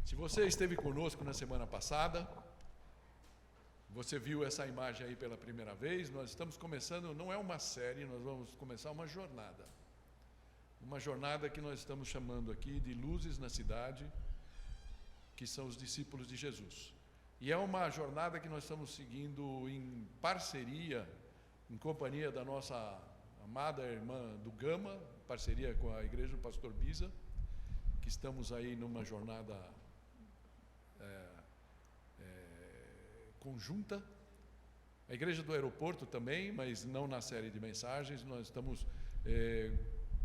Se você esteve conosco na semana passada, você viu essa imagem aí pela primeira vez. Nós estamos começando, não é uma série, nós vamos começar uma jornada. Uma jornada que nós estamos chamando aqui de Luzes na Cidade, que são os discípulos de Jesus. E é uma jornada que nós estamos seguindo em parceria, em companhia da nossa amada irmã do Gama, parceria com a igreja do pastor Biza, que estamos aí numa jornada conjunta. A igreja do aeroporto também, mas não na série de mensagens. Nós estamos,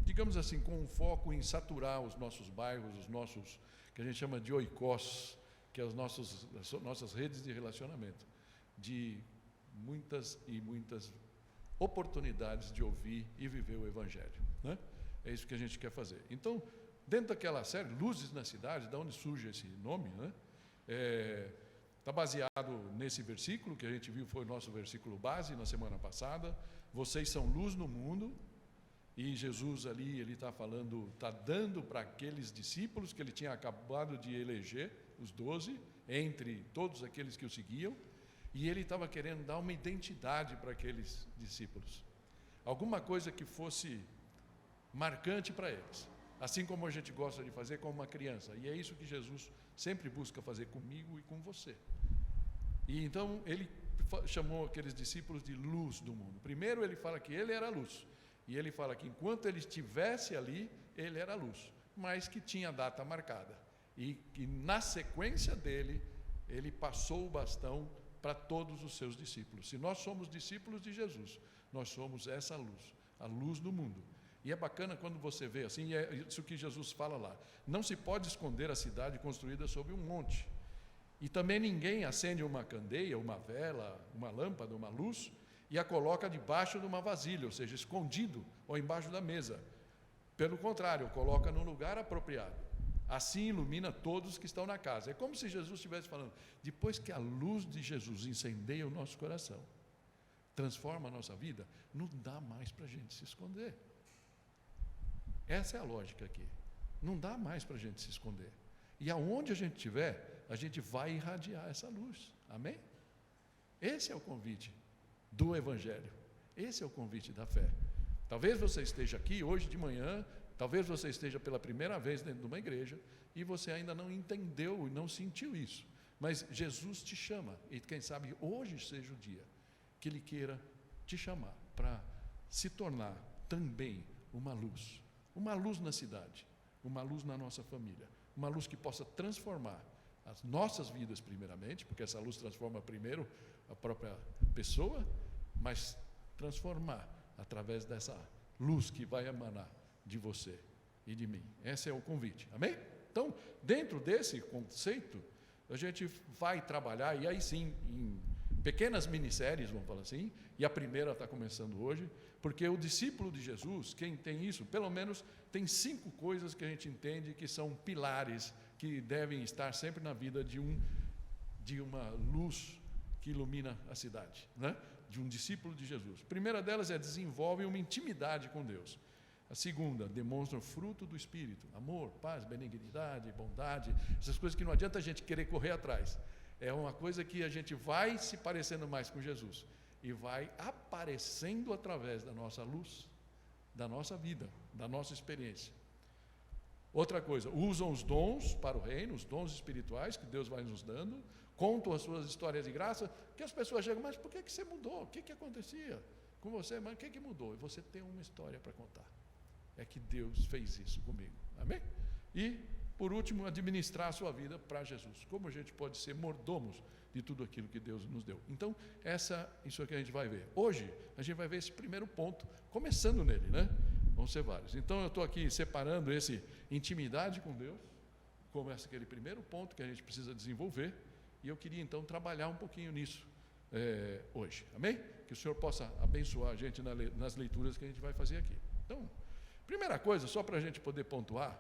digamos assim, com um foco em saturar os nossos bairros, os nossos, que a gente chama de oikos, que é as nossas redes de relacionamento, de muitas e muitas oportunidades de ouvir e viver o Evangelho, né? É isso que a gente quer fazer. Então, dentro daquela série, Luzes na Cidade, de onde surge esse nome, né? Está baseado nesse versículo que a gente viu, foi o nosso versículo base na semana passada. Vocês são luz no mundo. E Jesus ali, ele está falando, está dando para aqueles discípulos que ele tinha acabado de eleger, os 12, entre todos aqueles que o seguiam, e ele estava querendo dar uma identidade para aqueles discípulos, alguma coisa que fosse marcante para eles, assim como a gente gosta de fazer com uma criança, e é isso que Jesus sempre busca fazer comigo e com você. E então ele chamou aqueles discípulos de luz do mundo. Primeiro ele fala que ele era a luz, e ele fala que enquanto ele estivesse ali, ele era a luz, mas que tinha data marcada, e que na sequência dele, ele passou o bastão para todos os seus discípulos. Se nós somos discípulos de Jesus, nós somos essa luz, a luz do mundo. E é bacana quando você vê assim, é isso que Jesus fala lá: não se pode esconder a cidade construída sobre um monte, e também ninguém acende uma candeia, uma vela, uma lâmpada, uma luz, e a coloca debaixo de uma vasilha, ou seja, escondido ou embaixo da mesa. Pelo contrário, coloca no lugar apropriado. Assim ilumina todos que estão na casa. É como se Jesus estivesse falando, depois que a luz de Jesus incendeia o nosso coração, transforma a nossa vida, não dá mais para a gente se esconder. Essa é a lógica aqui. Não dá mais para a gente se esconder. E aonde a gente estiver, a gente vai irradiar essa luz. Amém? Esse é o convite do Evangelho. Esse é o convite da fé. Talvez você esteja aqui hoje de manhã, talvez você esteja pela primeira vez dentro de uma igreja e você ainda não entendeu e não sentiu isso. Mas Jesus te chama, e quem sabe hoje seja o dia que Ele queira te chamar para se tornar também uma luz na cidade, uma luz na nossa família, uma luz que possa transformar as nossas vidas primeiramente, porque essa luz transforma primeiro a própria pessoa, mas transformar através dessa luz que vai emanar de você e de mim. Esse é o convite, amém? Então, dentro desse conceito, a gente vai trabalhar, e aí sim, em pequenas minisséries, vamos falar assim, e a primeira está começando hoje, porque o discípulo de Jesus, quem tem isso, pelo menos tem 5 coisas que a gente entende que são pilares, que devem estar sempre na vida de uma luz que ilumina a cidade, né? De um discípulo de Jesus. A primeira delas é desenvolve uma intimidade com Deus. A segunda, demonstra o fruto do Espírito, amor, paz, benignidade, bondade, essas coisas que não adianta a gente querer correr atrás. É uma coisa que a gente vai se parecendo mais com Jesus e vai aparecendo através da nossa luz, da nossa vida, da nossa experiência. Outra coisa, usam os dons para o reino, os dons espirituais que Deus vai nos dando, contam as suas histórias de graça, que as pessoas chegam, mas por que você mudou? O que acontecia com você? Mas o que mudou? E você tem uma história para contar. É que Deus fez isso comigo, amém? E, por último, administrar a sua vida para Jesus. Como a gente pode ser mordomos de tudo aquilo que Deus nos deu. Então, isso aqui a gente vai ver. Hoje, a gente vai ver esse primeiro ponto, começando nele, né? Vão ser vários. Então, eu estou aqui separando esse intimidade com Deus, como aquele primeiro ponto que a gente precisa desenvolver, e eu queria, então, trabalhar um pouquinho nisso hoje, amém? Que o Senhor possa abençoar a gente nas leituras que a gente vai fazer aqui. Então, primeira coisa, só para a gente poder pontuar,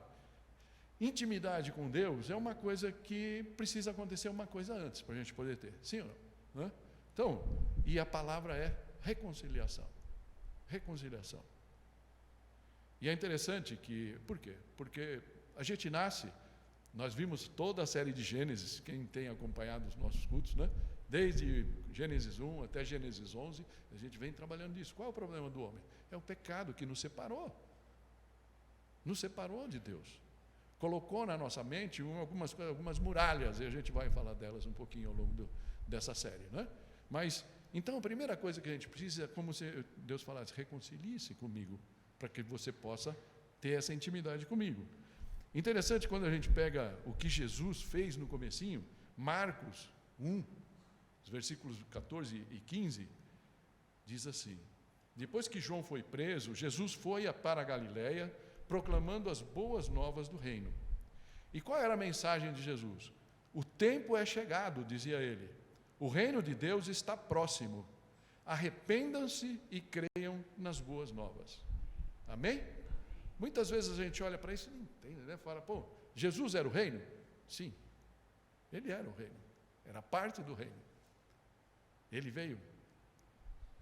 intimidade com Deus é uma coisa que precisa acontecer uma coisa antes para a gente poder ter, sim ou não? Né? Então, e a palavra é reconciliação. Reconciliação. E é interessante que, por quê? Porque a gente nasce Nós vimos toda a série de Gênesis, quem tem acompanhado os nossos cultos, né? Desde Gênesis 1 até Gênesis 11, a gente vem trabalhando nisso. Qual é o problema do homem? É o pecado que nos separou. Nos separou de Deus. Colocou na nossa mente algumas muralhas, e a gente vai falar delas um pouquinho ao longo dessa série, né? Mas, então, a primeira coisa que a gente precisa é como se Deus falasse, reconcilie-se comigo, para que você possa ter essa intimidade comigo. Interessante quando a gente pega o que Jesus fez no comecinho, Marcos 1, os versículos 14 e 15, diz assim: depois que João foi preso, Jesus foi para a Galiléia, proclamando as boas novas do reino. E qual era a mensagem de Jesus? O tempo é chegado, dizia ele. O reino de Deus está próximo. Arrependam-se e creiam nas boas novas. Amém? Muitas vezes a gente olha para isso e não entende, né? Fala, pô, Jesus era o reino? Sim, ele era o reino. Era parte do reino. Ele veio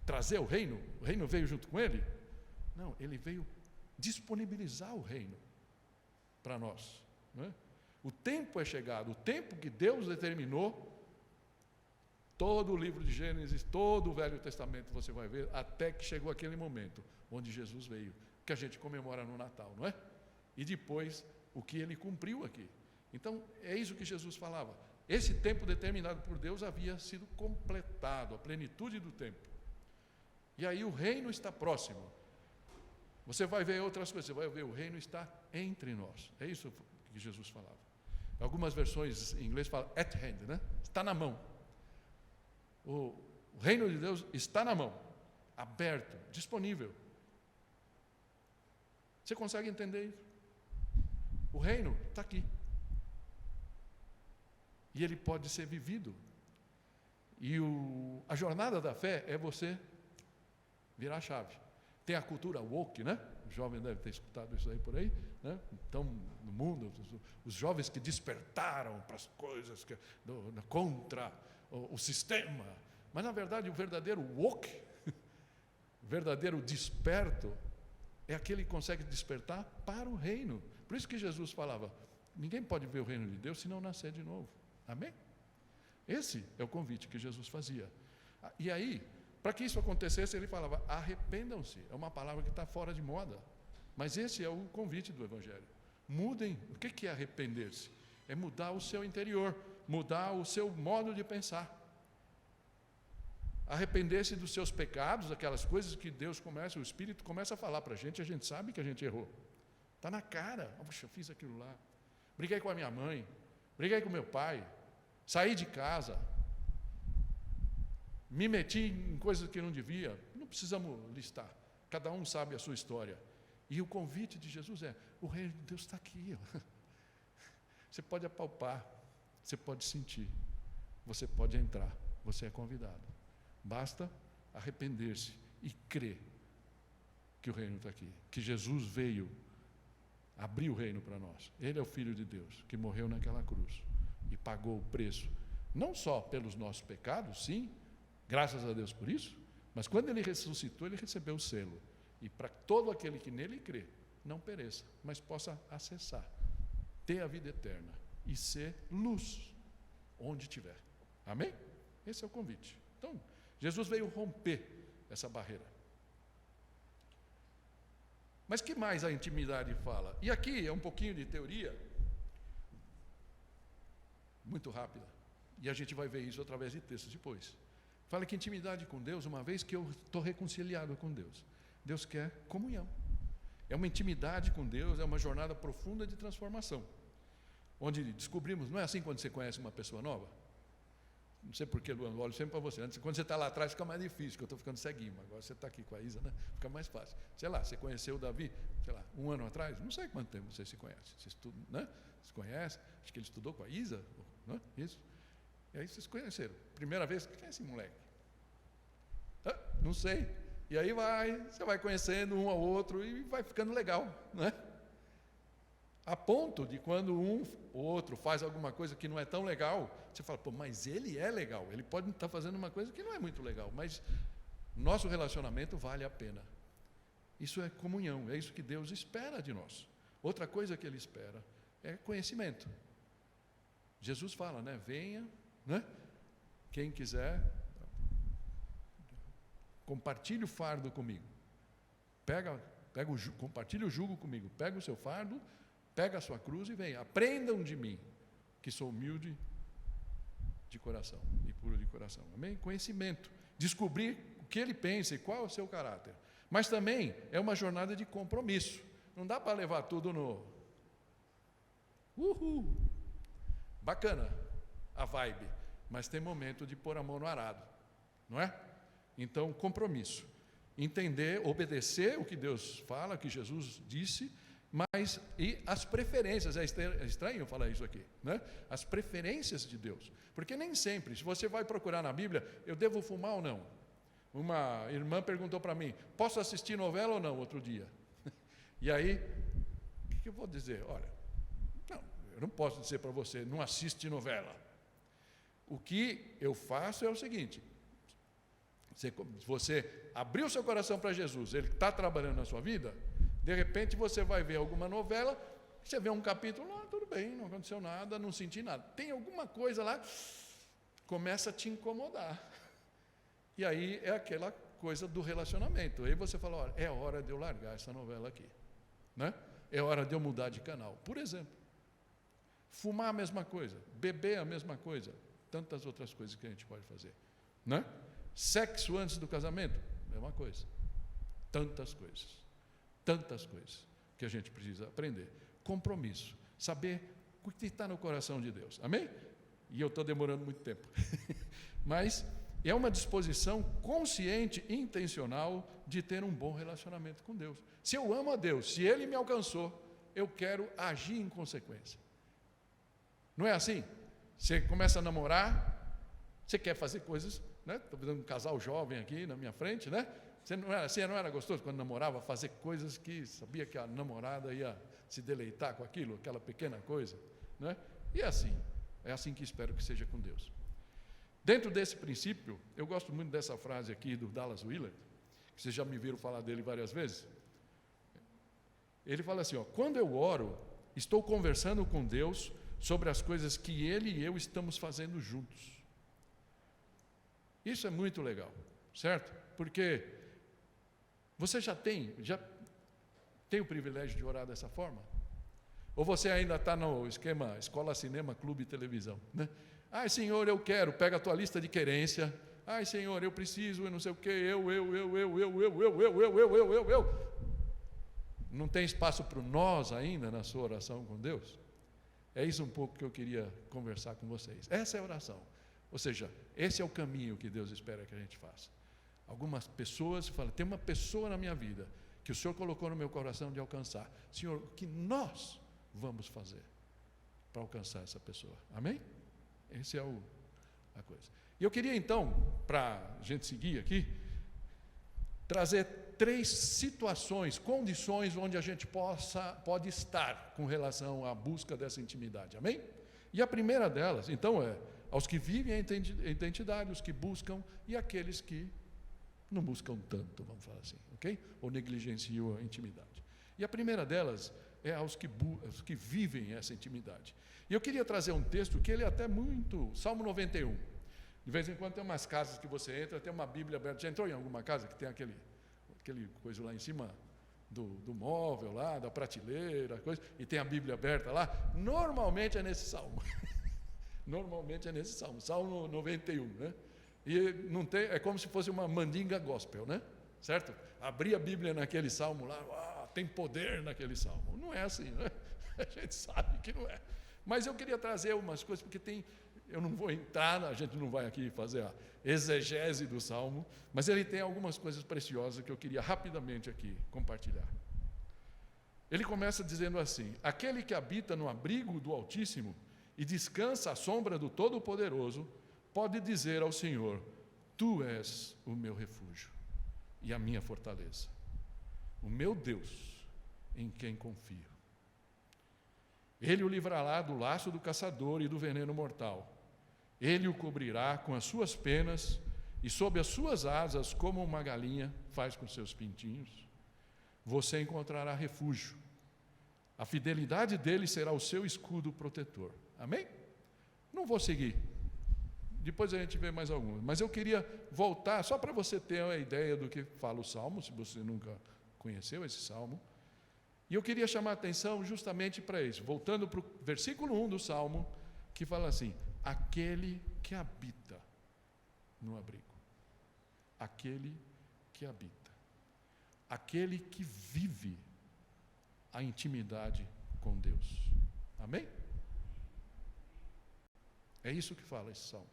trazer o reino veio junto com ele? Não, ele veio disponibilizar o reino para nós, né? O tempo é chegado, o tempo que Deus determinou. Todo o livro de Gênesis, todo o Velho Testamento você vai ver, até que chegou aquele momento onde Jesus veio, que a gente comemora no Natal, não é? E depois o que ele cumpriu aqui. Então é isso que Jesus falava. Esse tempo determinado por Deus havia sido completado, a plenitude do tempo. E aí o reino está próximo. Você vai ver outras coisas, você vai ver o reino está entre nós. É isso que Jesus falava. Algumas versões em inglês falam at hand, né? Está na mão. O reino de Deus está na mão, aberto, disponível. Você consegue entender isso? O reino está aqui. E ele pode ser vivido. E a jornada da fé é você virar a chave. Tem a cultura woke, né? O jovem deve ter escutado isso aí por aí, né? Então, no mundo, os jovens que despertaram para as coisas contra o sistema. Mas, na verdade, o verdadeiro woke, o verdadeiro desperto, é aquele que consegue despertar para o reino. Por isso que Jesus falava, ninguém pode ver o reino de Deus se não nascer de novo. Amém? Esse é o convite que Jesus fazia. E aí, para que isso acontecesse, ele falava, arrependam-se. É uma palavra que está fora de moda. Mas esse é o convite do Evangelho. Mudem. O que é arrepender-se? É mudar o seu interior, mudar o seu modo de pensar. Arrepender-se dos seus pecados, aquelas coisas que Deus começa, o Espírito começa a falar para a gente sabe que a gente errou. Está na cara. Puxa, eu fiz aquilo lá. Briguei com a minha mãe, briguei com meu pai, saí de casa, me meti em coisas que não devia. Não precisamos listar. Cada um sabe a sua história. E o convite de Jesus é, o reino de Deus está aqui. Ó. Você pode apalpar, você pode sentir, você pode entrar, você é convidado. Basta arrepender-se e crer que o reino está aqui, que Jesus veio abrir o reino para nós. Ele é o Filho de Deus, que morreu naquela cruz e pagou o preço, não só pelos nossos pecados, sim, graças a Deus por isso, mas quando ele ressuscitou, ele recebeu o selo. E para todo aquele que nele crê, não pereça, mas possa acessar, ter a vida eterna e ser luz onde estiver. Amém? Esse é o convite. Então, Jesus veio romper essa barreira. Mas que mais a intimidade fala? E aqui é um pouquinho de teoria, muito rápida, e a gente vai ver isso através de textos depois. Fala que intimidade com Deus, uma vez que eu estou reconciliado com Deus, Deus quer comunhão. É uma intimidade com Deus, é uma jornada profunda de transformação, onde descobrimos, não é assim quando você conhece uma pessoa nova? Não sei porquê, Luan, eu olho sempre para você. Antes, quando você está lá atrás, fica mais difícil, porque eu estou ficando ceguinho. Agora você está aqui com a Isa, né? Fica mais fácil. Sei lá, você conheceu o Davi, sei lá, 1 ano atrás? Não sei quanto tempo vocês se conhecem. Vocês né? Se conhecem? Acho que ele estudou com a Isa, né? Isso. E aí vocês se conheceram. Primeira vez, quem é esse moleque? Não sei. E aí você vai conhecendo um ao outro e vai ficando legal, né? A ponto de quando um ou outro faz alguma coisa que não é tão legal, você fala, pô, mas ele é legal, ele pode estar fazendo uma coisa que não é muito legal, mas nosso relacionamento vale a pena. Isso é comunhão, é isso que Deus espera de nós. Outra coisa que Ele espera é conhecimento. Jesus fala, né? Venha, né? Quem quiser, compartilhe o fardo comigo. Compartilhe o jugo comigo. Pega o seu fardo, pega a sua cruz e venha. Aprendam de mim, que sou humilde de coração e puro de coração. Amém? Conhecimento. Descobrir o que ele pensa e qual é o seu caráter. Mas também é uma jornada de compromisso. Não dá para levar tudo no... Uhul! Bacana a vibe, mas tem momento de pôr a mão no arado, não é? Então, compromisso. Entender, obedecer o que Deus fala, o que Jesus disse, mas e as preferências, é estranho falar isso aqui, né? As preferências de Deus, porque nem sempre, se você vai procurar na Bíblia, eu devo fumar ou não? Uma irmã perguntou para mim, posso assistir novela ou não outro dia? E aí, o que eu vou dizer? Olha, não, eu não posso dizer para você, não assiste novela. O que eu faço é o seguinte, se você abrir o seu coração para Jesus, Ele está trabalhando na sua vida, de repente você vai ver alguma novela, você vê um capítulo, tudo bem, não aconteceu nada, não senti nada. Tem alguma coisa lá, começa a te incomodar. E aí é aquela coisa do relacionamento. Aí você fala, olha, é hora de eu largar essa novela aqui, né? É hora de eu mudar de canal. Por exemplo, fumar a mesma coisa, beber a mesma coisa, tantas outras coisas que a gente pode fazer, né? Sexo antes do casamento, mesma coisa. Tantas coisas que a gente precisa aprender. Compromisso, saber o que está no coração de Deus. Amém? E eu estou demorando muito tempo. Mas é uma disposição consciente e intencional de ter um bom relacionamento com Deus. Se eu amo a Deus, se Ele me alcançou, eu quero agir em consequência. Não é assim? Você começa a namorar, você quer fazer coisas, né? Estou vendo um casal jovem aqui na minha frente, né? Você não era gostoso quando namorava, fazer coisas que sabia que a namorada ia se deleitar com aquilo, aquela pequena coisa, né? E é assim que espero que seja com Deus. Dentro desse princípio, eu gosto muito dessa frase aqui do Dallas Willard, que vocês já me viram falar dele várias vezes. Ele fala assim, quando eu oro, estou conversando com Deus sobre as coisas que Ele e eu estamos fazendo juntos. Isso é muito legal, certo? Porque você já tem o privilégio de orar dessa forma? Ou você ainda está no esquema escola, cinema, clube e televisão, né? Ai, Senhor, eu quero, pega a tua lista de querência. Ai, Senhor, eu preciso, eu não sei o quê, eu. Não tem espaço para o nós ainda na sua oração com Deus? É isso um pouco que eu queria conversar com vocês. Essa é a oração. Ou seja, esse é o caminho que Deus espera que a gente faça. Algumas pessoas falam, tem uma pessoa na minha vida que o Senhor colocou no meu coração de alcançar. Senhor, o que nós vamos fazer para alcançar essa pessoa? Amém? Essa é a coisa. E eu queria então, para a gente seguir aqui, trazer 3 situações, condições onde a gente pode estar com relação à busca dessa intimidade. Amém? E a primeira delas, então, é aos que vivem a identidade, os que buscam e aqueles que não buscam tanto, vamos falar assim, ok? Ou negligenciam a intimidade. E a primeira delas é aos que vivem essa intimidade. E eu queria trazer um texto que ele é até muito... Salmo 91. De vez em quando tem umas casas que você entra, tem uma Bíblia aberta. Já entrou em alguma casa que tem aquele coisa lá em cima do móvel, lá, da prateleira, coisa, e tem a Bíblia aberta lá? Normalmente é nesse salmo. Normalmente é nesse salmo. Salmo 91, né? E não tem, é como se fosse uma mandinga gospel, né? Certo? Abrir a Bíblia naquele salmo lá, tem poder naquele salmo. Não é assim, né? A gente sabe que não é. Mas eu queria trazer umas coisas, porque eu não vou entrar, a gente não vai aqui fazer a exegese do salmo, mas ele tem algumas coisas preciosas que eu queria rapidamente aqui compartilhar. Ele começa dizendo assim: aquele que habita no abrigo do Altíssimo e descansa à sombra do Todo-Poderoso, pode dizer ao Senhor: Tu és o meu refúgio e a minha fortaleza, o meu Deus em quem confio. Ele o livrará do laço do caçador e do veneno mortal. Ele o cobrirá com as suas penas e sob as suas asas, como uma galinha faz com seus pintinhos, você encontrará refúgio. A fidelidade dele será o seu escudo protetor. Amém? Não vou seguir. Depois a gente vê mais alguns. Mas eu queria voltar, só para você ter uma ideia do que fala o Salmo, se você nunca conheceu esse Salmo. E eu queria chamar a atenção justamente para isso. Voltando para o versículo 1 do Salmo, que fala assim: aquele que habita no abrigo. Aquele que habita. Aquele que vive a intimidade com Deus. Amém? É isso que fala esse Salmo.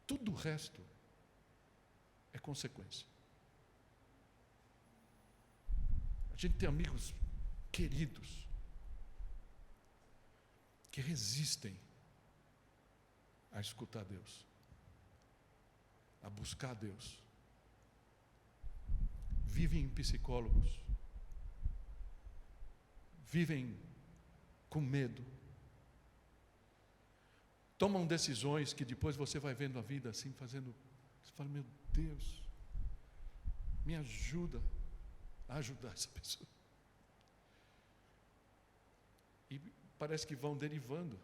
Tudo o resto é consequência. A gente tem amigos queridos que resistem a escutar Deus, a buscar Deus. Vivem em psicólogos, vivem com medo, tomam decisões que depois você vai vendo a vida assim, fazendo, você fala, meu Deus, me ajuda a ajudar essa pessoa. E parece que vão derivando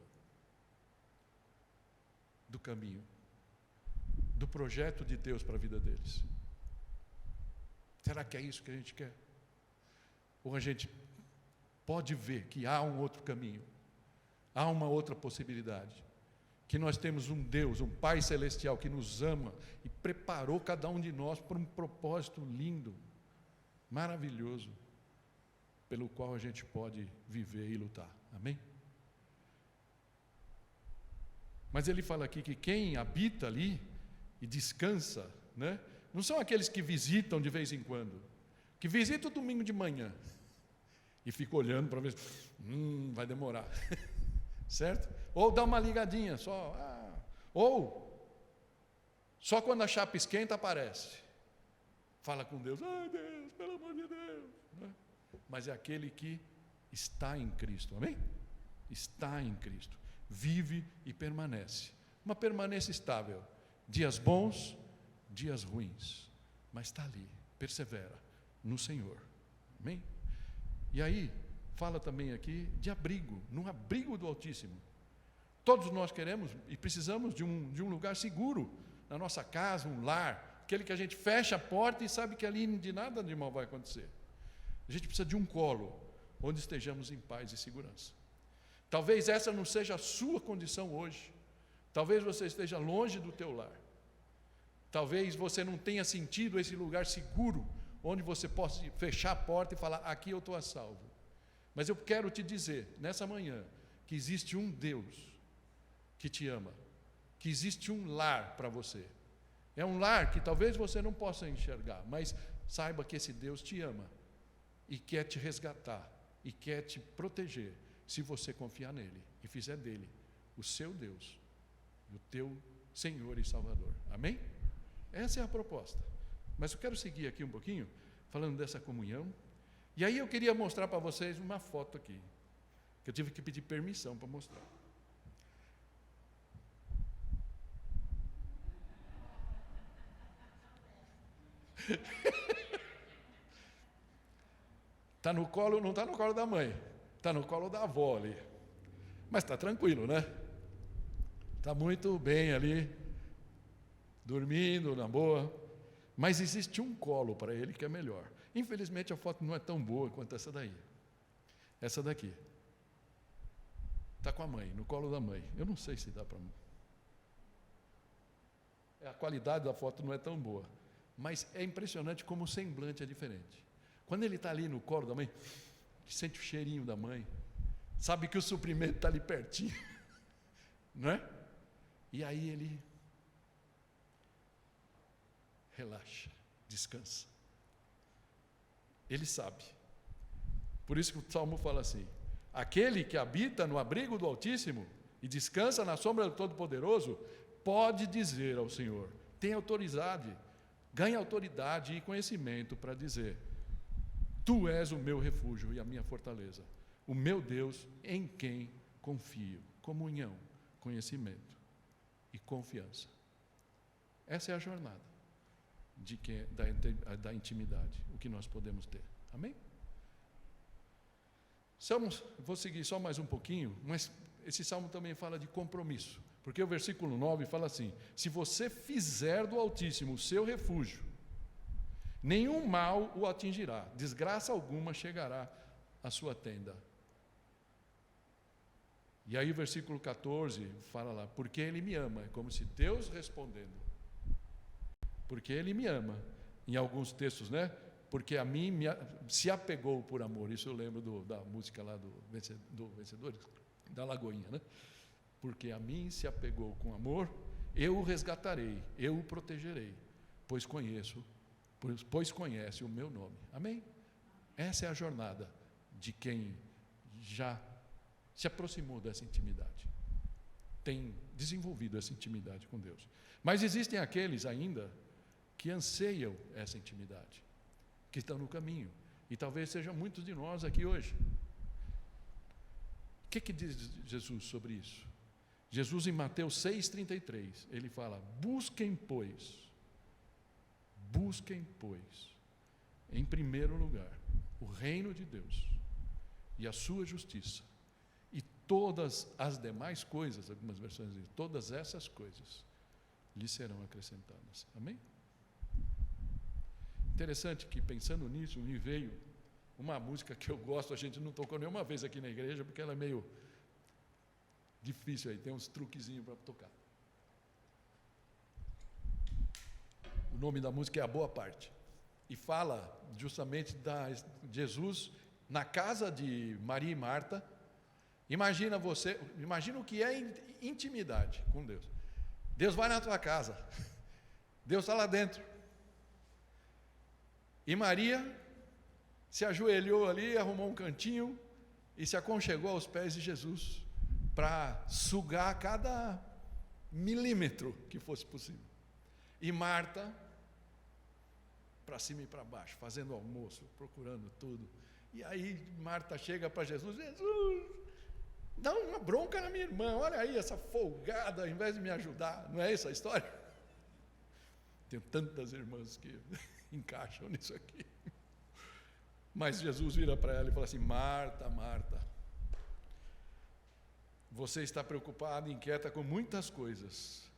do caminho, do projeto de Deus para a vida deles. Será que é isso que a gente quer? Ou a gente pode ver que há um outro caminho, há uma outra possibilidade, que nós temos um Deus, um Pai Celestial que nos ama e preparou cada um de nós para um propósito lindo, maravilhoso, pelo qual a gente pode viver e lutar. Amém? Mas ele fala aqui que quem habita ali e descansa, né, não são aqueles que visitam de vez em quando, que visitam domingo de manhã e ficam olhando para ver, vai demorar, certo? Ou dá uma ligadinha só, ou só quando a chapa esquenta aparece, fala com Deus, ai Deus, pelo amor de Deus, né? Mas é aquele que está em Cristo, amém? Está em Cristo, vive e permanece, uma permanência estável, dias bons, dias ruins, mas está ali, persevera no Senhor, amém? E aí, fala também aqui de abrigo, num abrigo do Altíssimo. Todos nós queremos e precisamos de um lugar seguro, na nossa casa, um lar, aquele que a gente fecha a porta e sabe que ali de nada de mal vai acontecer. A gente precisa de um colo, onde estejamos em paz e segurança. Talvez essa não seja a sua condição hoje, talvez você esteja longe do teu lar, talvez você não tenha sentido esse lugar seguro, onde você possa fechar a porta e falar, aqui eu estou a salvo. Mas eu quero te dizer, nessa manhã, que existe um Deus que te ama, que existe um lar para você. É um lar que talvez você não possa enxergar, mas saiba que esse Deus te ama e quer te resgatar e quer te proteger, se você confiar nele e fizer dele o seu Deus, o teu Senhor e Salvador. Amém? Essa é a proposta. Mas eu quero seguir aqui um pouquinho, falando dessa comunhão. E aí eu queria mostrar para vocês uma foto aqui, que eu tive que pedir permissão para mostrar. Está no colo, não está no colo da mãe, está no colo da avó ali. Mas está tranquilo, né? Está muito bem ali, dormindo na boa. Mas existe um colo para ele que é melhor. Infelizmente a foto não é tão boa quanto essa daí. Essa daqui. Está com a mãe, no colo da mãe. Eu não sei se dá para... A qualidade da foto não é tão boa. Mas é impressionante como o semblante é diferente. Quando ele está ali no colo da mãe, sente o cheirinho da mãe, sabe que o suprimento está ali pertinho, não é? E aí ele relaxa, descansa. Ele sabe. Por isso que o Salmo fala assim, aquele que habita no abrigo do Altíssimo e descansa na sombra do Todo-Poderoso, pode dizer ao Senhor, tem autoridade, ganha autoridade e conhecimento para dizer, tu és o meu refúgio e a minha fortaleza, o meu Deus em quem confio. Comunhão, conhecimento e confiança. Essa é a jornada da intimidade, o que nós podemos ter. Amém? Vou seguir só mais um pouquinho, mas esse salmo também fala de compromisso, porque o versículo 9 fala assim: se você fizer do Altíssimo o seu refúgio, nenhum mal o atingirá, desgraça alguma chegará à sua tenda. E aí o versículo 14 fala lá, porque Ele me ama, é como se Deus respondendo, porque Ele me ama, em alguns textos, né? Porque a mim se apegou por amor, isso eu lembro da música lá do Vencedores, da Lagoinha, né? Porque a mim se apegou com amor, eu o resgatarei, eu o protegerei, pois conhece o meu nome. Amém? Essa é a jornada de quem já se aproximou dessa intimidade, tem desenvolvido essa intimidade com Deus. Mas existem aqueles ainda que anseiam essa intimidade, que estão no caminho, e talvez sejam muitos de nós aqui hoje. O que diz Jesus sobre isso? Jesus, em Mateus 6,33, ele fala: busquem, pois, em primeiro lugar, o reino de Deus e a sua justiça, e todas as demais coisas, algumas versões dizem, todas essas coisas lhe serão acrescentadas. Amém? Interessante que, pensando nisso, me veio uma música que eu gosto, a gente não tocou nenhuma vez aqui na igreja, porque ela é meio difícil aí, tem uns truquezinhos para tocar. O nome da música é A Boa Parte, e fala justamente de Jesus na casa de Maria e Marta. Imagina o que é intimidade com Deus. Deus vai na tua casa, Deus está lá dentro, e Maria se ajoelhou ali, arrumou um cantinho e se aconchegou aos pés de Jesus para sugar cada milímetro que fosse possível. E Marta, para cima e para baixo, fazendo almoço, procurando tudo. E aí Marta chega para Jesus: Jesus, dá uma bronca na minha irmã, olha aí essa folgada, ao invés de me ajudar. Não é essa a história? Tenho tantas irmãs que encaixam nisso aqui. Mas Jesus vira para ela e fala assim: Marta, Marta, você está preocupada e inquieta com muitas coisas,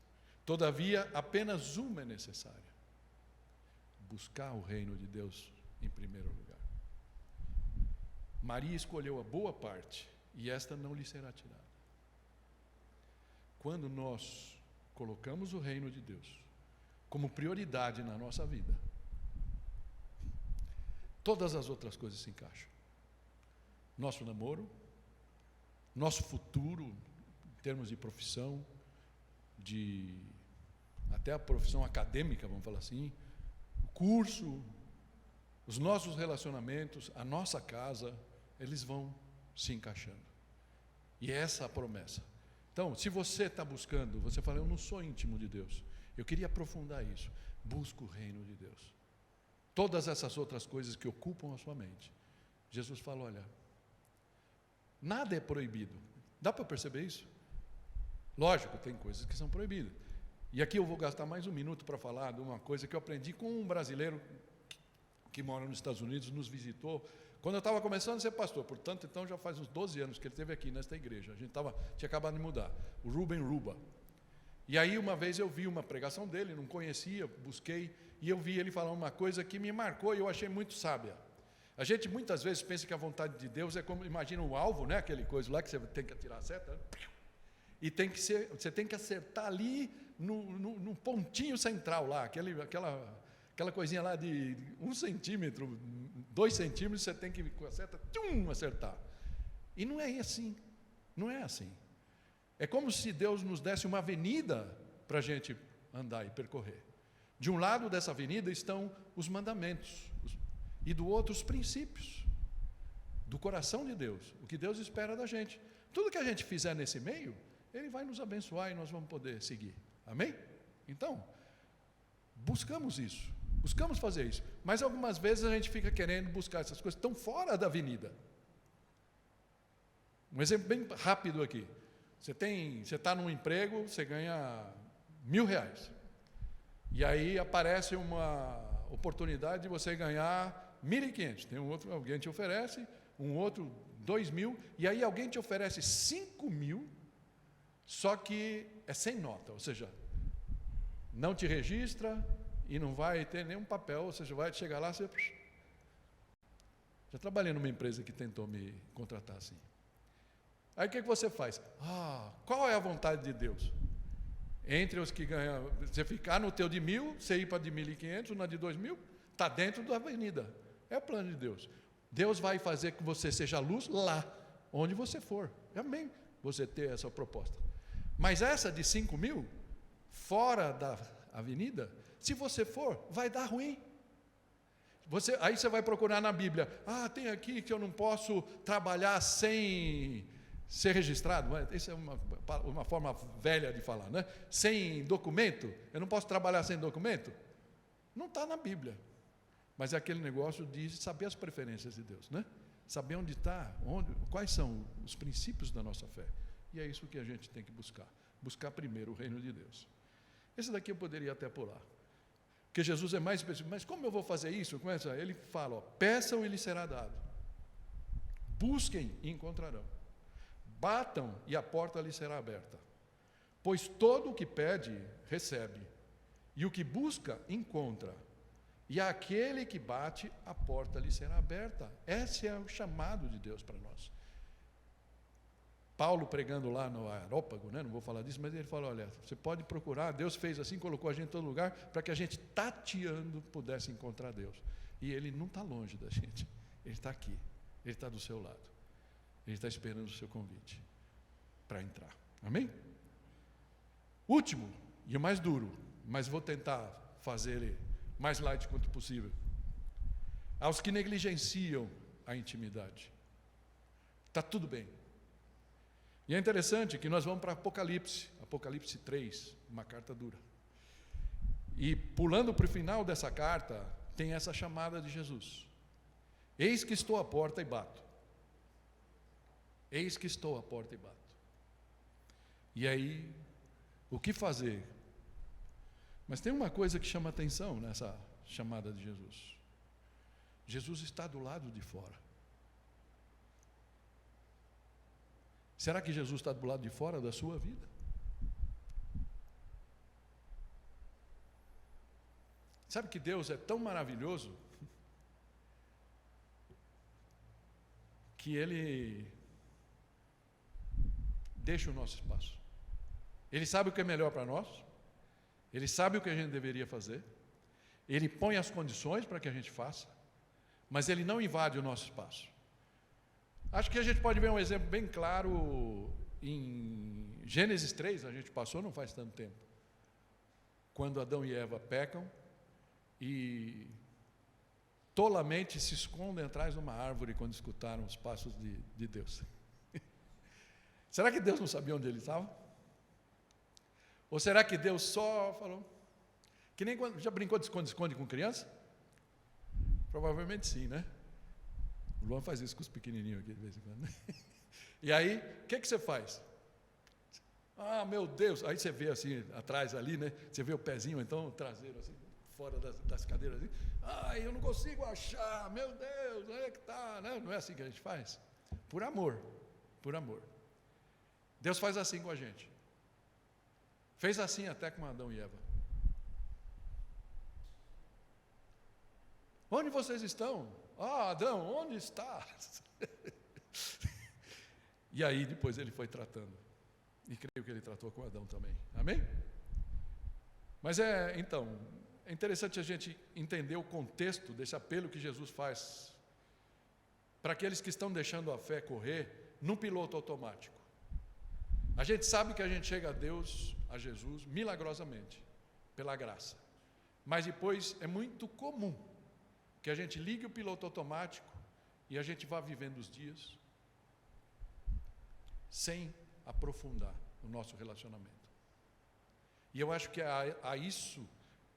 todavia apenas uma é necessária: buscar o reino de Deus em primeiro lugar. Maria escolheu a boa parte, e esta não lhe será tirada. Quando nós colocamos o reino de Deus como prioridade na nossa vida, todas as outras coisas se encaixam. Nosso namoro, nosso futuro, em termos de profissão, até a profissão acadêmica, vamos falar assim, o curso, os nossos relacionamentos, a nossa casa, eles vão se encaixando. E essa é a promessa. Então, se você está buscando, você fala: eu não sou íntimo de Deus, eu queria aprofundar isso. Busca o reino de Deus. Todas essas outras coisas que ocupam a sua mente, Jesus fala: olha, nada é proibido. Dá para perceber isso? Lógico, tem coisas que são proibidas. E aqui eu vou gastar mais um minuto para falar de uma coisa que eu aprendi com um brasileiro que mora nos Estados Unidos, nos visitou quando eu estava começando a ser pastor. Portanto, então já faz uns 12 anos que ele esteve aqui nesta igreja. A gente tinha acabado de mudar, o Ruben Ruba. E aí uma vez eu vi uma pregação dele, não conhecia, busquei, e eu vi ele falar uma coisa que me marcou e eu achei muito sábia. A gente muitas vezes pensa que a vontade de Deus é como, imagina o alvo, né? Aquele coisa lá que você tem que atirar a seta, e você tem que acertar ali no pontinho central lá, aquela coisinha lá de 1 centímetro, 2 centímetros, você tem que com a seta acertar. E não é assim, não é assim. É como se Deus nos desse uma avenida para a gente andar e percorrer. De um lado dessa avenida estão os mandamentos, e do outro os princípios do coração de Deus, o que Deus espera da gente. Tudo que a gente fizer nesse meio, Ele vai nos abençoar e nós vamos poder seguir. Amém? Então, buscamos isso, buscamos fazer isso, mas algumas vezes a gente fica querendo buscar essas coisas tão fora da avenida. Um exemplo bem rápido aqui: você está num emprego, você ganha R$1.000, e aí aparece uma oportunidade de você ganhar 1.500, alguém te oferece, um outro 2.000, e aí alguém te oferece 5.000 Só que é sem nota, ou seja, não te registra e não vai ter nenhum papel, ou seja, vai chegar lá, você... Já trabalhei numa empresa que tentou me contratar assim. Aí o que você faz? Qual é a vontade de Deus? Entre os que ganham, você ficar no teu de 1.000, você ir para de 1.500, na de 2.000, está dentro da avenida. É o plano de Deus. Deus vai fazer que você seja luz lá, onde você for. Amém. Você ter essa proposta. Mas essa de 5.000, fora da avenida, se você for, vai dar ruim. Aí você vai procurar na Bíblia, tem aqui que eu não posso trabalhar sem ser registrado. Isso é uma forma velha de falar, né? Sem documento, eu não posso trabalhar sem documento. Não está na Bíblia. Mas é aquele negócio de saber as preferências de Deus, né? Saber onde está, quais são os princípios da nossa fé. E é isso que a gente tem que buscar. Buscar primeiro o reino de Deus. Esse daqui eu poderia até pular. Porque Jesus é mais específico. Mas como eu vou fazer isso? Ele fala, peçam e lhes será dado. Busquem e encontrarão. Batam e a porta lhes será aberta. Pois todo o que pede, recebe. E o que busca, encontra. E aquele que bate, a porta lhe será aberta. Esse é o chamado de Deus para nós. Paulo pregando lá no Areópago, né? Não vou falar disso, mas ele fala, olha, você pode procurar, Deus fez assim, colocou a gente em todo lugar, para que a gente tateando pudesse encontrar Deus. E Ele não está longe da gente, Ele está aqui, Ele está do seu lado, Ele está esperando o seu convite para entrar. Amém? Último, e o mais duro, mas vou tentar fazer ele mais light quanto possível. Aos que negligenciam a intimidade. Está tudo bem. E é interessante que nós vamos para Apocalipse 3, uma carta dura. E pulando para o final dessa carta, tem essa chamada de Jesus. Eis que estou à porta e bato. Eis que estou à porta e bato. E aí, o que fazer? Mas tem uma coisa que chama atenção nessa chamada de Jesus. Jesus está do lado de fora. Será que Jesus está do lado de fora da sua vida? Sabe que Deus é tão maravilhoso que Ele deixa o nosso espaço. Ele sabe o que é melhor para nós, Ele sabe o que a gente deveria fazer, Ele põe as condições para que a gente faça, mas Ele não invade o nosso espaço. Acho que a gente pode ver um exemplo bem claro em Gênesis 3, a gente passou não faz tanto tempo, quando Adão e Eva pecam e tolamente se escondem atrás de uma árvore quando escutaram os passos de Deus. Será que Deus não sabia onde ele estava? Ou será que Deus só falou? Que nem quando, já brincou de esconde-esconde com criança? Provavelmente sim, né? O Luan faz isso com os pequenininhos aqui de vez em quando. E aí, o que você faz? Meu Deus! Aí você vê assim, atrás ali, né? Você vê o pezinho, então, o traseiro assim, fora das cadeiras assim. Eu não consigo achar, meu Deus, onde é que está? Não é assim que a gente faz? Por amor, por amor. Deus faz assim com a gente. Fez assim até com Adão e Eva. Onde vocês estão? Adão, onde estás? E aí depois ele foi tratando. E creio que ele tratou com Adão também. Amém? Mas é interessante a gente entender o contexto desse apelo que Jesus faz para aqueles que estão deixando a fé correr num piloto automático. A gente sabe que a gente chega a Deus, a Jesus, milagrosamente, pela graça. Mas depois é muito comum que a gente ligue o piloto automático e a gente vá vivendo os dias sem aprofundar o nosso relacionamento. E eu acho que é a isso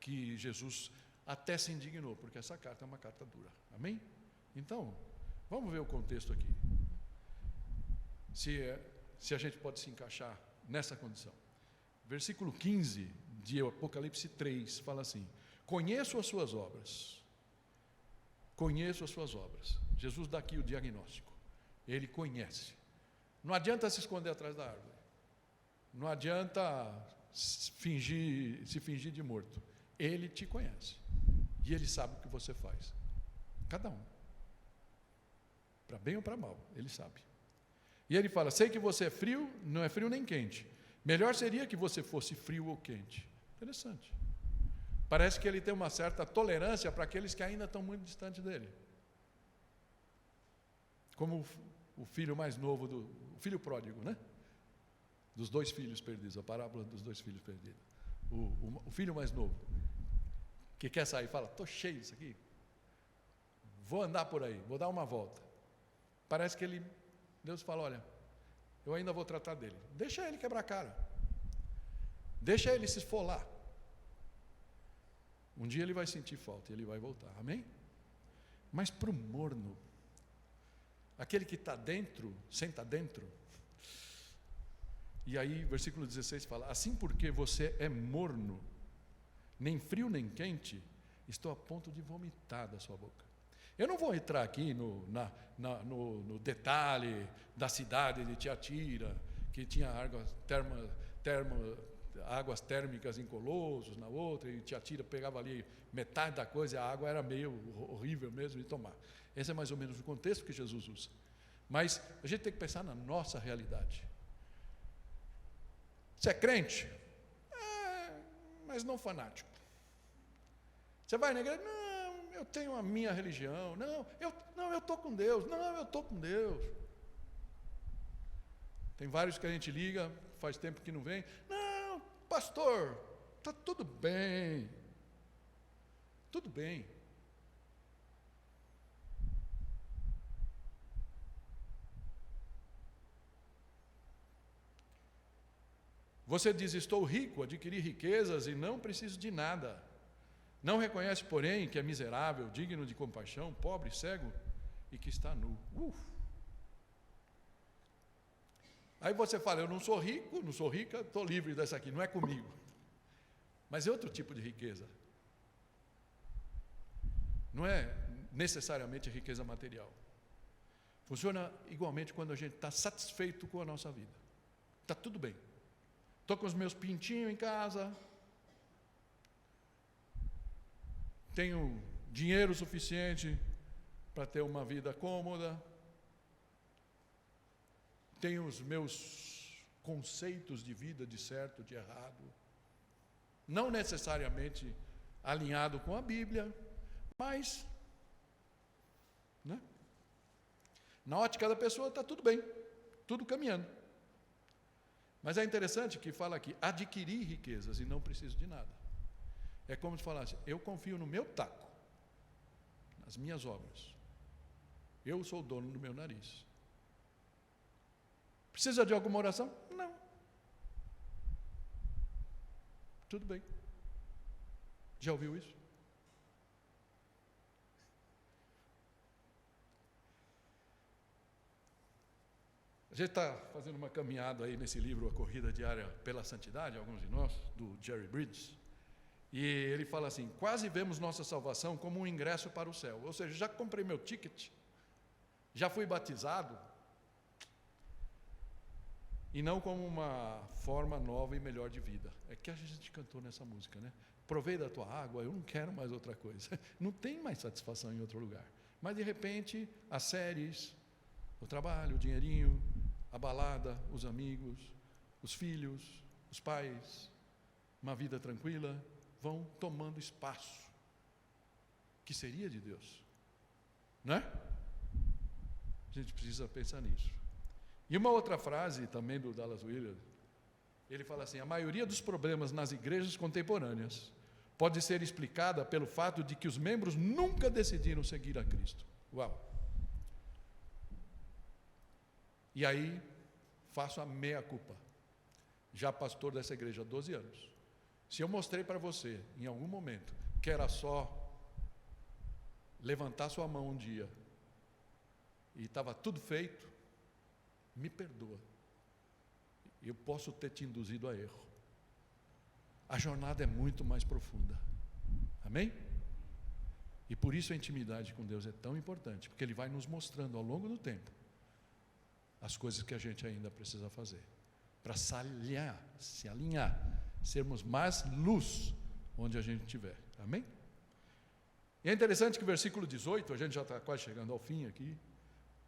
que Jesus até se indignou, porque essa carta é uma carta dura. Amém? Então, vamos ver o contexto aqui. Se a gente pode se encaixar nessa condição. Versículo 15 de Apocalipse 3 fala assim: conheço as suas obras. Conheço as suas obras. Jesus dá aqui o diagnóstico. Ele conhece. Não adianta se esconder atrás da árvore. Não adianta se fingir de morto. Ele te conhece. E ele sabe o que você faz. Cada um. Para bem ou para mal, ele sabe. E ele fala, sei que você é frio, não é frio nem quente. Melhor seria que você fosse frio ou quente. Interessante. Parece que ele tem uma certa tolerância para aqueles que ainda estão muito distantes dele. Como o filho mais novo, o filho pródigo, né? Dos 2 filhos perdidos, a parábola dos 2 filhos perdidos. O filho mais novo, que quer sair, fala, estou cheio disso aqui, vou andar por aí, vou dar uma volta. Parece que Deus fala, olha, eu ainda vou tratar dele. Deixa ele quebrar a cara. Deixa ele se esfolar. Um dia ele vai sentir falta e ele vai voltar. Amém? Mas para o morno, aquele que está dentro, senta dentro. E aí, versículo 16 fala, assim porque você é morno, nem frio nem quente, estou a ponto de vomitar da sua boca. Eu não vou entrar aqui no detalhe da cidade de Tiatira, que tinha águas térmicas em Colossos, na outra, e Tiatira pegava ali metade da coisa, e a água era meio horrível mesmo de tomar. Esse é mais ou menos o contexto que Jesus usa. Mas a gente tem que pensar na nossa realidade. Você é crente? Mas não fanático. Você vai na igreja? Não, eu tenho a minha religião. Não, eu estou com Deus. Não, eu estou com Deus. Tem vários que a gente liga, faz tempo que não vem. Não, pastor, está tudo bem. Tudo bem. Você diz, estou rico, adquiri riquezas e não preciso de nada. Não reconhece, porém, que é miserável, digno de compaixão, pobre, cego e que está nu. Aí você fala, eu não sou rico, não sou rica, estou livre dessa aqui, não é comigo. Mas é outro tipo de riqueza. Não é necessariamente riqueza material. Funciona igualmente quando a gente está satisfeito com a nossa vida. Está tudo bem. Estou com os meus pintinhos em casa, tenho dinheiro suficiente para ter uma vida cômoda, tenho os meus conceitos de vida, de certo, de errado, não necessariamente alinhado com a Bíblia, mas, né? Na ótica da pessoa está tudo bem, tudo caminhando. Mas é interessante que fala aqui, adquirir riquezas e não preciso de nada. É como se falasse, eu confio no meu taco, nas minhas obras. Eu sou o dono do meu nariz. Precisa de alguma oração? Não. Tudo bem. Já ouviu isso? A gente está fazendo uma caminhada aí nesse livro, A Corrida Diária pela Santidade, alguns de nós, do Jerry Bridges, e ele fala assim, quase vemos nossa salvação como um ingresso para o céu, ou seja, já comprei meu ticket, já fui batizado, e não como uma forma nova e melhor de vida. É que a gente cantou nessa música, né? Provei da tua água, eu não quero mais outra coisa. Não tem mais satisfação em outro lugar. Mas de repente, as séries, o trabalho, o dinheirinho, a balada, os amigos, os filhos, os pais, uma vida tranquila, vão tomando espaço que seria de Deus, né? A gente precisa pensar nisso. E uma outra frase também do Dallas Willard, ele fala assim, a maioria dos problemas nas igrejas contemporâneas pode ser explicada pelo fato de que os membros nunca decidiram seguir a Cristo. Uau! E aí, faço a meia-culpa. Já pastor dessa igreja há 12 anos. Se eu mostrei para você, em algum momento, que era só levantar sua mão um dia e estava tudo feito, me perdoa. Eu posso ter te induzido a erro. A jornada é muito mais profunda. Amém? E por isso a intimidade com Deus é tão importante, porque Ele vai nos mostrando ao longo do tempo as coisas que a gente ainda precisa fazer. para se alinhar, sermos mais luz onde a gente estiver. Amém? E é interessante que o versículo 18, a gente já está quase chegando ao fim aqui,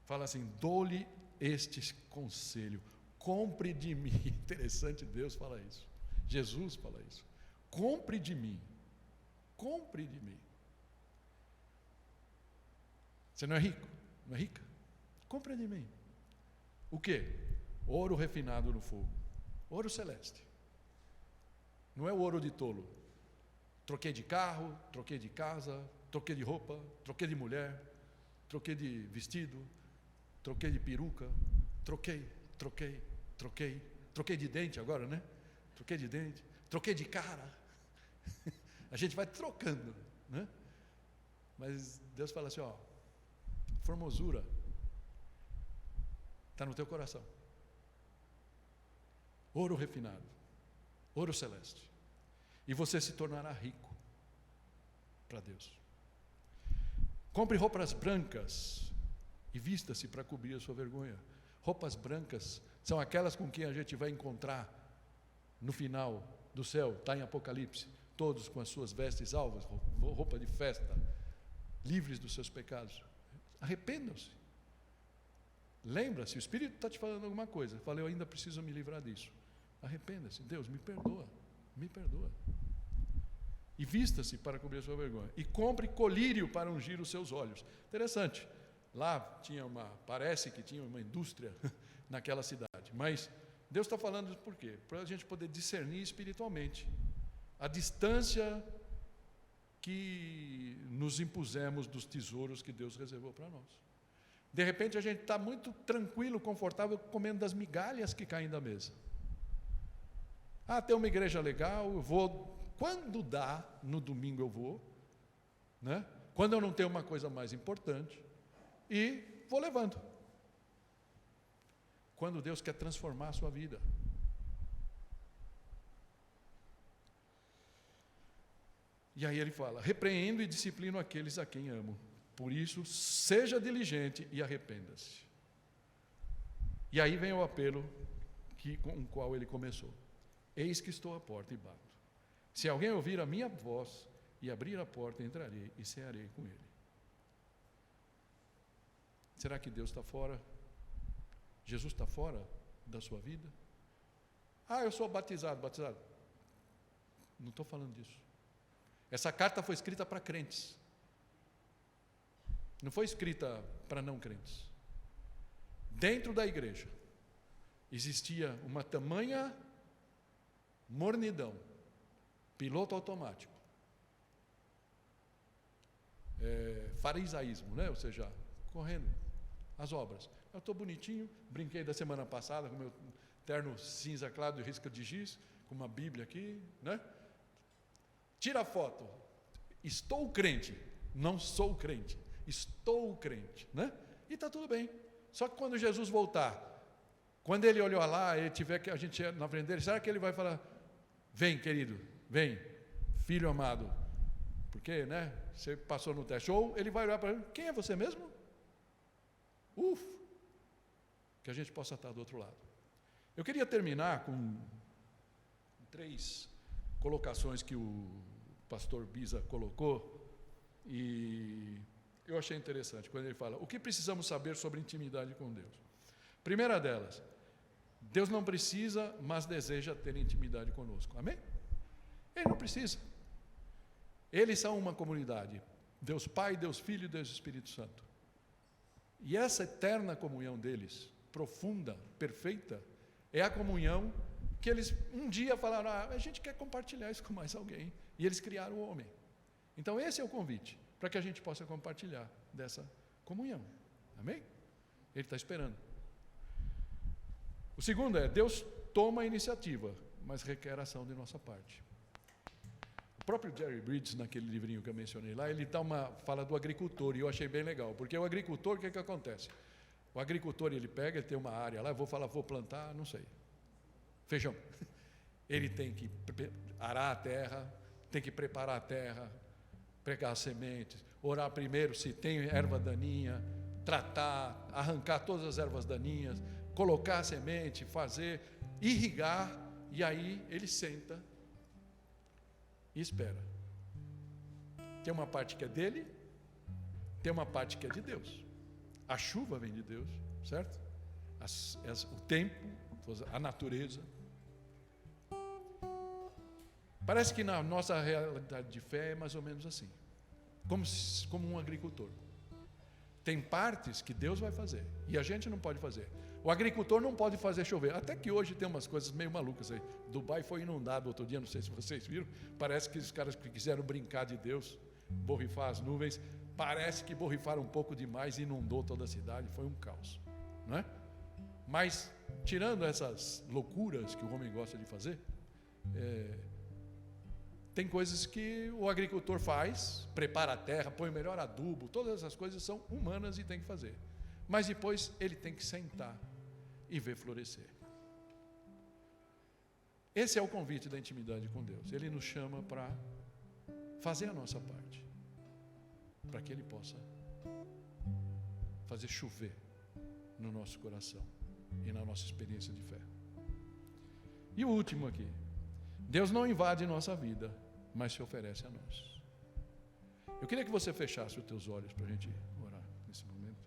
fala assim: dou-lhe este conselho, compre de mim. Interessante, Deus fala isso, Jesus fala isso: compre de mim, compre de mim. Você não é rico? Não é rica? Compre de mim. O quê? Ouro refinado no fogo, ouro celeste. Não é o ouro de tolo. Troquei de carro, troquei de casa, troquei de roupa, troquei de mulher, troquei de vestido, troquei de peruca, troquei de dente agora, né? Troquei de dente, troquei de cara. A gente vai trocando, né? Mas Deus fala assim, ó, formosura está no teu coração. Ouro refinado, ouro celeste. E você se tornará rico para Deus. Compre roupas brancas e vista-se para cobrir a sua vergonha. Roupas brancas são aquelas com quem a gente vai encontrar no final do céu, está em Apocalipse, todos com as suas vestes alvas, roupa de festa, livres dos seus pecados. Arrependam-se. Lembra-se, o Espírito está te falando alguma coisa. Fala, eu ainda preciso me livrar disso. Arrependa-se. Deus, me perdoa. Me perdoa. E vista-se para cobrir a sua vergonha. E compre colírio para ungir os seus olhos. Interessante. Lá parece que tinha uma indústria naquela cidade. Mas Deus está falando isso por quê? Para a gente poder discernir espiritualmente a distância que nos impusemos dos tesouros que Deus reservou para nós. De repente a gente está muito tranquilo, confortável, comendo das migalhas que caem da mesa. Ah, tem uma igreja legal, eu vou, quando dá, no domingo eu vou, né? Quando eu não tenho uma coisa mais importante, e vou levando. Quando Deus quer transformar a sua vida. E aí ele fala, repreendo e disciplino aqueles a quem amo. Por isso, seja diligente e arrependa-se. E aí vem o apelo com o qual ele começou. Eis que estou à porta e bato. Se alguém ouvir a minha voz e abrir a porta, entrarei e cearei com ele. Será que Deus está fora? Jesus está fora da sua vida? Ah, eu sou batizado. Não estou falando disso. Essa carta foi escrita para crentes. Não foi escrita para não crentes. Dentro da igreja existia uma tamanha mornidão, piloto automático, farisaísmo, né? Ou seja, correndo as obras. Eu estou bonitinho, brinquei da semana passada com meu terno cinza claro de risca de giz, com uma Bíblia aqui, né? Tira a foto. Estou crente, não sou crente. Estou crente, né? E está tudo bem. Só que quando Jesus voltar, quando ele olhar lá, ele tiver que a gente na frente dele, será que ele vai falar: vem, querido, vem, filho amado, porque, né? Você passou no teste. Ou ele vai olhar para ele: quem é você mesmo? Que a gente possa estar do outro lado. Eu queria terminar com 3 colocações que o pastor Biza colocou, e eu achei interessante quando ele fala: o que precisamos saber sobre intimidade com Deus? Primeira delas, Deus não precisa, mas deseja ter intimidade conosco. Amém? Ele não precisa. Eles são uma comunidade. Deus Pai, Deus Filho e Deus Espírito Santo. E essa eterna comunhão deles, profunda, perfeita, é a comunhão que eles um dia falaram: a gente quer compartilhar isso com mais alguém. E eles criaram o homem. Então esse é o convite, para que a gente possa compartilhar dessa comunhão. Amém? Ele está esperando. O segundo é, Deus toma a iniciativa, mas requer ação de nossa parte. O próprio Jerry Bridges, naquele livrinho que eu mencionei lá, ele fala do agricultor, e eu achei bem legal, porque o agricultor, o que acontece? O agricultor, ele tem uma área lá, vou plantar, não sei, feijão. Ele tem que arar a terra, tem que preparar a terra, pregar as sementes, orar primeiro se tem erva daninha, tratar, arrancar todas as ervas daninhas, colocar a semente, fazer, irrigar, e aí ele senta e espera. Tem uma parte que é dele, tem uma parte que é de Deus. A chuva vem de Deus, certo? O tempo, a natureza. Parece que na nossa realidade de fé é mais ou menos assim, como um agricultor. Tem partes que Deus vai fazer e a gente não pode fazer. O agricultor não pode fazer chover. Até que hoje tem umas coisas meio malucas aí. Dubai foi inundado outro dia, não sei se vocês viram. Parece que os caras que quiseram brincar de Deus, borrifar as nuvens, parece que borrifaram um pouco demais e inundou toda a cidade. Foi um caos, não é? Mas, tirando essas loucuras que o homem gosta de fazer, tem coisas que o agricultor faz, prepara a terra, põe o melhor adubo, todas essas coisas são humanas e tem que fazer. Mas depois ele tem que sentar e ver florescer. Esse é o convite da intimidade com Deus. Ele nos chama para fazer a nossa parte, para que Ele possa fazer chover no nosso coração e na nossa experiência de fé. E o último aqui: Deus não invade nossa vida, mas se oferece a nós. Eu queria que você fechasse os teus olhos para a gente orar nesse momento.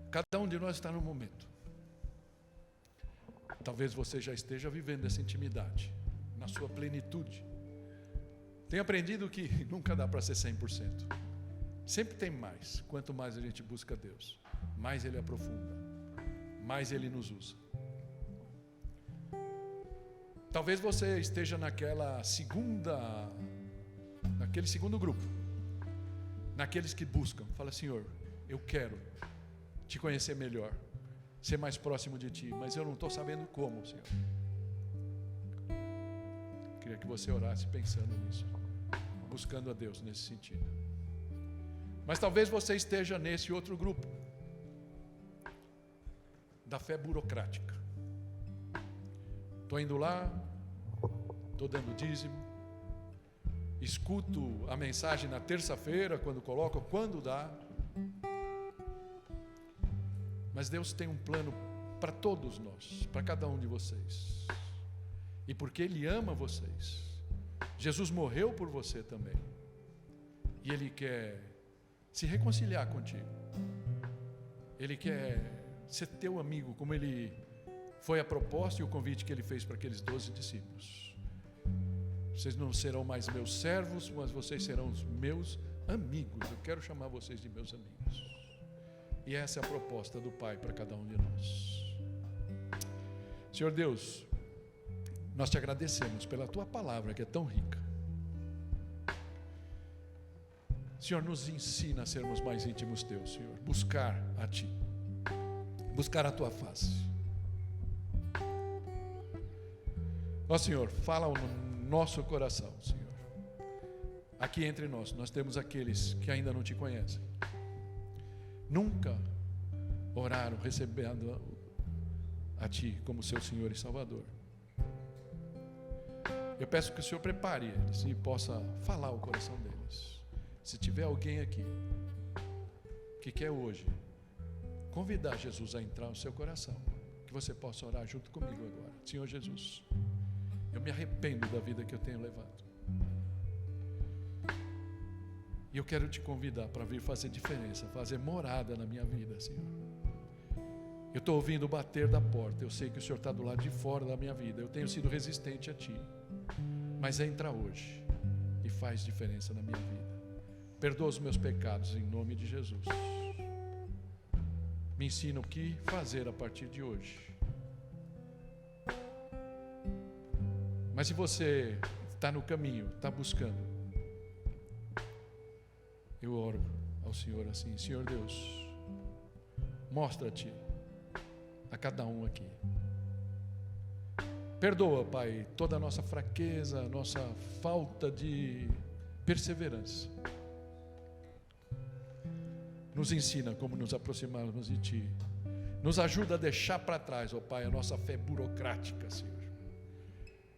Cada um de nós está num momento. Talvez você já esteja vivendo essa intimidade, na sua plenitude. Tenho aprendido que nunca dá para ser 100%. Sempre tem mais. Quanto mais a gente busca Deus, mais Ele aprofunda, mais Ele nos usa. Talvez você esteja naquele segundo grupo, naqueles que buscam. Fala: Senhor, eu quero te conhecer melhor, ser mais próximo de Ti, mas eu não estou sabendo como, Senhor. Queria que você orasse pensando nisso, buscando a Deus nesse sentido. Mas talvez você esteja nesse outro grupo, da fé burocrática. Estou indo lá, estou dando dízimo, escuto a mensagem na terça-feira, quando coloco, quando dá. Mas Deus tem um plano para todos nós, para cada um de vocês. E porque Ele ama vocês, Jesus morreu por você também. E Ele quer se reconciliar contigo. Ele quer ser teu amigo, como Ele foi a proposta e o convite que Ele fez para aqueles 12 discípulos. Vocês não serão mais meus servos, mas vocês serão os meus amigos. Eu quero chamar vocês de meus amigos. E essa é a proposta do Pai para cada um de nós. Senhor Deus, nós te agradecemos pela Tua palavra que é tão rica. Senhor, nos ensina a sermos mais íntimos Teus, Senhor. Buscar a Ti, buscar a Tua face. Ó Senhor, fala no nosso coração, Senhor. Aqui entre nós temos aqueles que ainda não Te conhecem. Nunca oraram recebendo a Ti como seu Senhor e Salvador. Eu peço que o Senhor prepare eles e possa falar o coração deles. Se tiver alguém aqui que quer hoje convidar Jesus a entrar no seu coração, que você possa orar junto comigo agora. Senhor Jesus, eu me arrependo da vida que eu tenho levado. E eu quero te convidar para vir fazer diferença, fazer morada na minha vida, Senhor. Eu estou ouvindo o bater da porta. Eu sei que o Senhor está do lado de fora da minha vida. Eu tenho sido resistente a Ti. Mas entra hoje e faz diferença na minha vida. Perdoa os meus pecados em nome de Jesus. Me ensina o que fazer a partir de hoje. Mas se você está no caminho, está buscando, eu oro ao Senhor assim: Senhor Deus, mostra-te a cada um aqui. Perdoa, Pai, toda a nossa fraqueza, a nossa falta de perseverança. Nos ensina como nos aproximarmos de Ti. Nos ajuda a deixar para trás, ó Pai, a nossa fé burocrática, Senhor.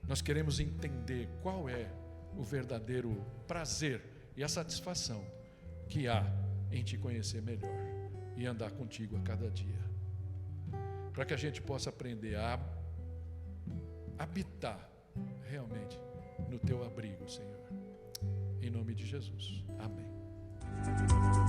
Nós queremos entender qual é o verdadeiro prazer e a satisfação que há em te conhecer melhor e andar contigo a cada dia. Para que a gente possa aprender a habitar realmente no teu abrigo, Senhor. Em nome de Jesus. Amém.